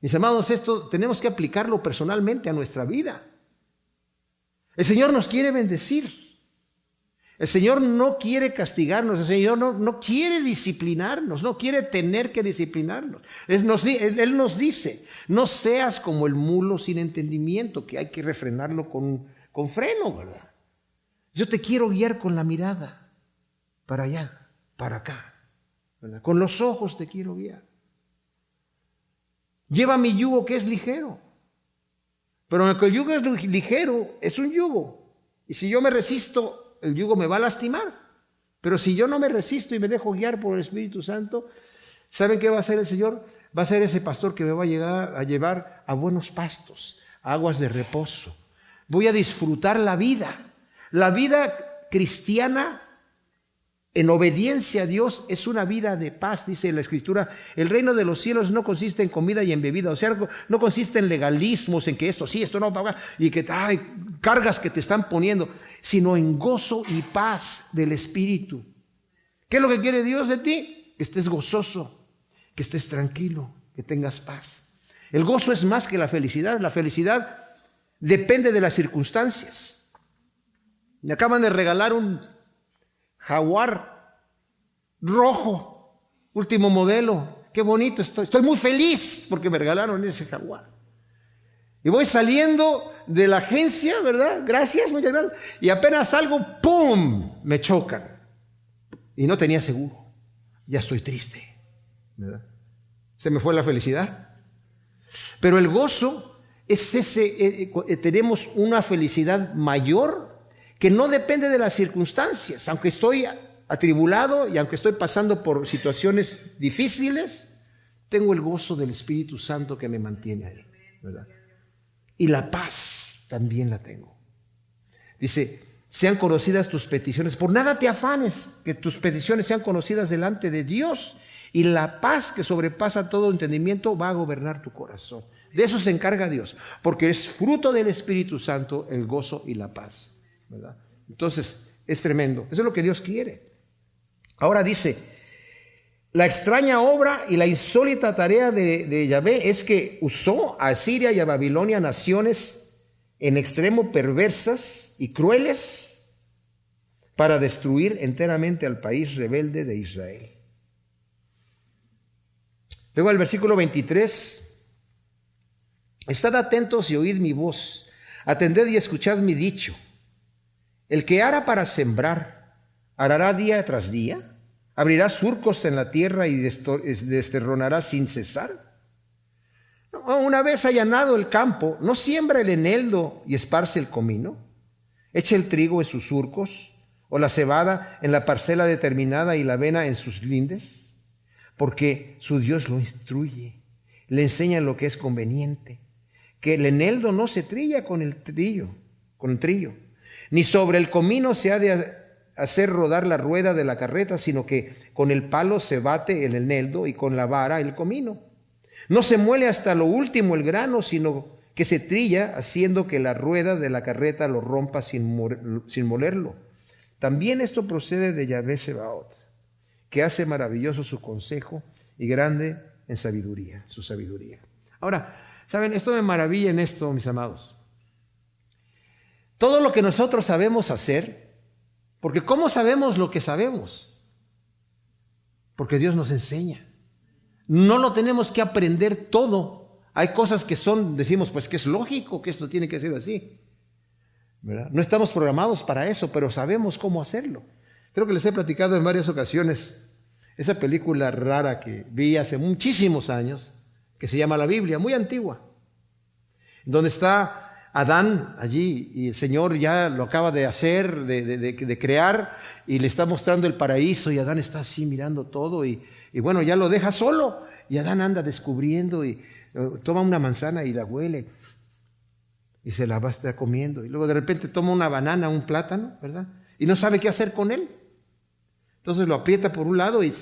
Mis amados, esto tenemos que aplicarlo personalmente a nuestra vida. El Señor nos quiere bendecir. El Señor no quiere castigarnos, el Señor no quiere disciplinarnos, no quiere tener que disciplinarnos. Él nos dice, no seas como el mulo sin entendimiento, que hay que refrenarlo con freno, ¿verdad? Yo te quiero guiar con la mirada, para allá, para acá, ¿verdad? Con los ojos te quiero guiar. Lleva mi yugo que es ligero, pero aunque el yugo es ligero, es un yugo. Y si yo me resisto, el yugo me va a lastimar. Pero si yo no me resisto y me dejo guiar por el Espíritu Santo, ¿saben qué va a hacer el Señor? Va a ser ese pastor que me va a llevar a buenos pastos, a aguas de reposo. Voy a disfrutar la vida. La vida cristiana en obediencia a Dios es una vida de paz, dice la Escritura. El reino de los cielos no consiste en comida y en bebida, o sea, no consiste en legalismos, en que esto sí, esto no, y que cargas que te están poniendo, sino en gozo y paz del Espíritu. ¿Qué es lo que quiere Dios de ti? Que estés gozoso, que estés tranquilo, que tengas paz. El gozo es más que la felicidad. La felicidad depende de las circunstancias. Me acaban de regalar un Jaguar rojo, último modelo. Qué bonito estoy. Estoy muy feliz porque me regalaron ese Jaguar. Y voy saliendo de la agencia, ¿verdad? Gracias, muchas gracias. Y apenas salgo, ¡pum!, me chocan. Y no tenía seguro. Ya estoy triste, ¿verdad? Se me fue la felicidad. Pero el gozo es tenemos una felicidad mayor que no depende de las circunstancias. Aunque estoy atribulado y aunque estoy pasando por situaciones difíciles, tengo el gozo del Espíritu Santo que me mantiene ahí, ¿verdad? Y la paz también la tengo. Dice, sean conocidas tus peticiones. Por nada te afanes, que tus peticiones sean conocidas delante de Dios. Y la paz que sobrepasa todo entendimiento va a gobernar tu corazón. De eso se encarga Dios, porque es fruto del Espíritu Santo el gozo y la paz, ¿verdad? Entonces, es tremendo. Eso es lo que Dios quiere. Ahora dice, la extraña obra y la insólita tarea de Yahvé es que usó a Asiria y a Babilonia, naciones en extremo perversas y crueles, para destruir enteramente al país rebelde de Israel. Luego el versículo 23, estad atentos y oíd mi voz, atended y escuchad mi dicho. El que ara para sembrar, arará día tras día, abrirá surcos en la tierra y desterronará sin cesar. Una vez allanado el campo, ¿no siembra el eneldo y esparce el comino? ¿Echa el trigo en sus surcos, o la cebada en la parcela determinada y la avena en sus lindes? Porque su Dios lo instruye, le enseña lo que es conveniente, que el eneldo no se trilla con el trillo, ni sobre el comino se ha de hacer rodar la rueda de la carreta, sino que con el palo se bate el eneldo y con la vara el comino. No se muele hasta lo último el grano, sino que se trilla, haciendo que la rueda de la carreta lo rompa sin molerlo. También esto procede de Yahvé Sebaot, que hace maravilloso su consejo y grande en sabiduría, su sabiduría. Ahora, ¿saben? Esto me maravilla en esto, mis amados. Todo lo que nosotros sabemos hacer Porque ¿cómo sabemos lo que sabemos? Porque Dios nos enseña. No lo tenemos que aprender todo. Hay cosas que decimos, pues que es lógico que esto tiene que ser así, ¿verdad? No estamos programados para eso, pero sabemos cómo hacerlo. Creo que les he platicado en varias ocasiones esa película rara que vi hace muchísimos años, que se llama La Biblia, muy antigua, donde está Adán allí y el Señor ya lo acaba de hacer, de crear, y le está mostrando el paraíso y Adán está así mirando todo y bueno, ya lo deja solo y Adán anda descubriendo y toma una manzana y la huele y se la va a estar comiendo y luego de repente toma una banana, un plátano, ¿verdad? Y no sabe qué hacer con él. Entonces lo aprieta por un lado y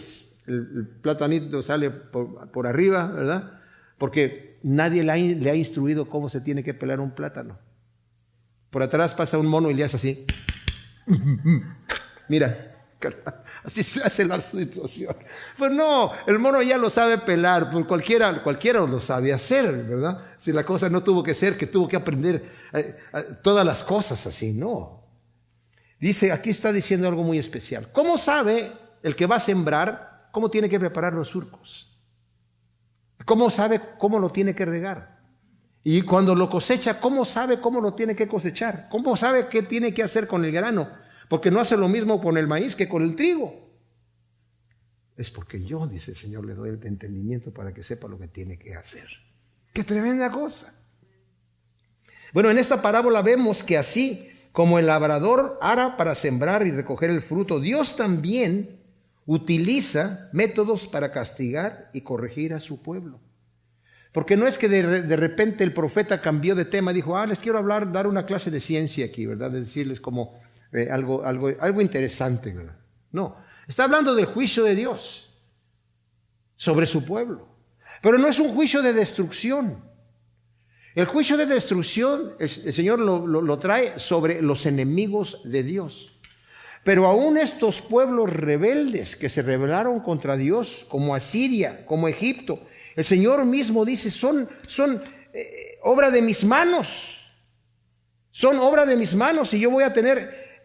el platanito sale por arriba, ¿verdad? Porque nadie le ha instruido cómo se tiene que pelar un plátano. Por atrás pasa un mono y le hace así. Mira, así se hace la situación. Pues no, el mono ya lo sabe pelar, pues cualquiera lo sabe hacer, ¿verdad? Si la cosa no tuvo que ser, que tuvo que aprender todas las cosas así, no. Dice, aquí está diciendo algo muy especial. ¿Cómo sabe el que va a sembrar cómo tiene que preparar los surcos? ¿Cómo sabe cómo lo tiene que regar? Y cuando lo cosecha, ¿cómo sabe cómo lo tiene que cosechar? ¿Cómo sabe qué tiene que hacer con el grano? Porque no hace lo mismo con el maíz que con el trigo. Es porque yo, dice el Señor, le doy el entendimiento para que sepa lo que tiene que hacer. ¡Qué tremenda cosa! Bueno, en esta parábola vemos que así como el labrador ara para sembrar y recoger el fruto, Dios también utiliza métodos para castigar y corregir a su pueblo. Porque no es que de repente el profeta cambió de tema y dijo, les quiero dar una clase de ciencia aquí, ¿verdad? De decirles como algo interesante, ¿verdad? No, está hablando del juicio de Dios sobre su pueblo. Pero no es un juicio de destrucción. El juicio de destrucción, el Señor lo trae sobre los enemigos de Dios. Pero aún estos pueblos rebeldes que se rebelaron contra Dios, como Asiria, como Egipto, el Señor mismo dice, son obra de mis manos. Son obra de mis manos y yo voy a tener,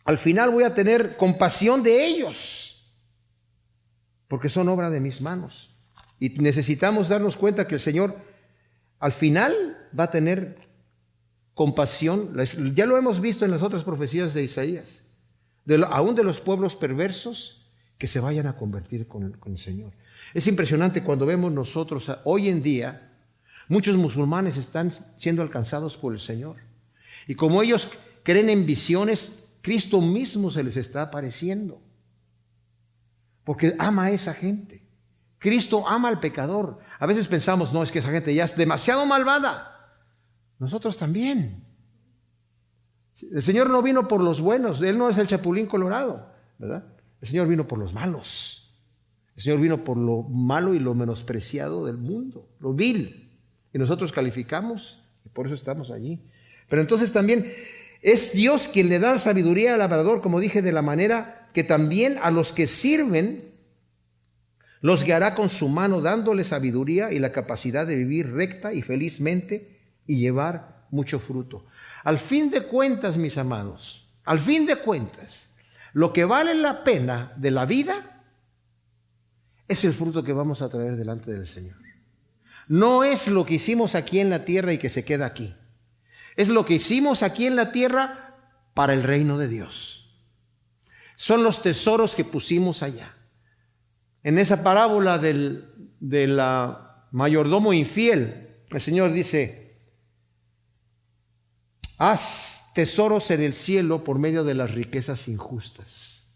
al final voy a tener compasión de ellos. Porque son obra de mis manos. Y necesitamos darnos cuenta que el Señor al final va a tener compasión. Ya lo hemos visto en las otras profecías de Isaías. Aún de los pueblos perversos que se vayan a convertir con el Señor. Es impresionante cuando vemos nosotros hoy en día, muchos musulmanes están siendo alcanzados por el Señor. Y como ellos creen en visiones, Cristo mismo se les está apareciendo. Porque ama a esa gente. Cristo ama al pecador. A veces pensamos, no, es que esa gente ya es demasiado malvada. Nosotros también. El Señor no vino por los buenos. Él no es el chapulín colorado, ¿verdad? El Señor vino por los malos. El Señor vino por lo malo y lo menospreciado del mundo, lo vil. Y nosotros calificamos y por eso estamos allí. Pero entonces también es Dios quien le da sabiduría al labrador, como dije, de la manera que también a los que sirven los guiará con su mano, dándole sabiduría y la capacidad de vivir recta y felizmente y llevar mucho fruto. Al fin de cuentas, mis amados, al fin de cuentas, lo que vale la pena de la vida es el fruto que vamos a traer delante del Señor. No es lo que hicimos aquí en la tierra y que se queda aquí. Es lo que hicimos aquí en la tierra para el reino de Dios. Son los tesoros que pusimos allá. En esa parábola del mayordomo infiel, el Señor dice, haz tesoros en el cielo por medio de las riquezas injustas,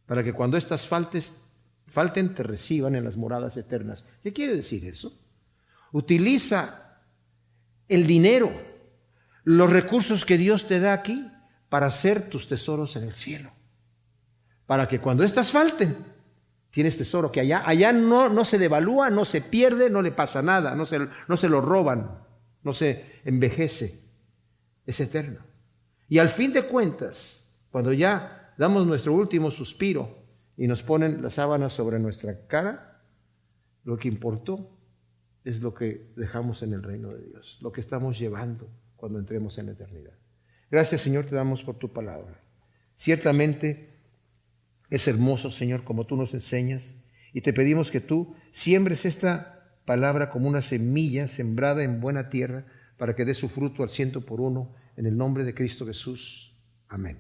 para que cuando éstas falten te reciban en las moradas eternas. ¿Qué quiere decir eso? Utiliza el dinero, los recursos que Dios te da aquí para hacer tus tesoros en el cielo, para que cuando éstas falten, tienes tesoro que allá no se devalúa, no se pierde, no le pasa nada, no se lo roban, no se envejece, es eterno. Y al fin de cuentas, cuando ya damos nuestro último suspiro y nos ponen las sábanas sobre nuestra cara, lo que importó es lo que dejamos en el reino de Dios, lo que estamos llevando cuando entremos en la eternidad. Gracias, Señor, te damos por tu palabra. Ciertamente es hermoso, Señor, como tú nos enseñas, y te pedimos que tú siembres esta palabra como una semilla sembrada en buena tierra para que dé su fruto al 100 por 1, en el nombre de Cristo Jesús. Amén.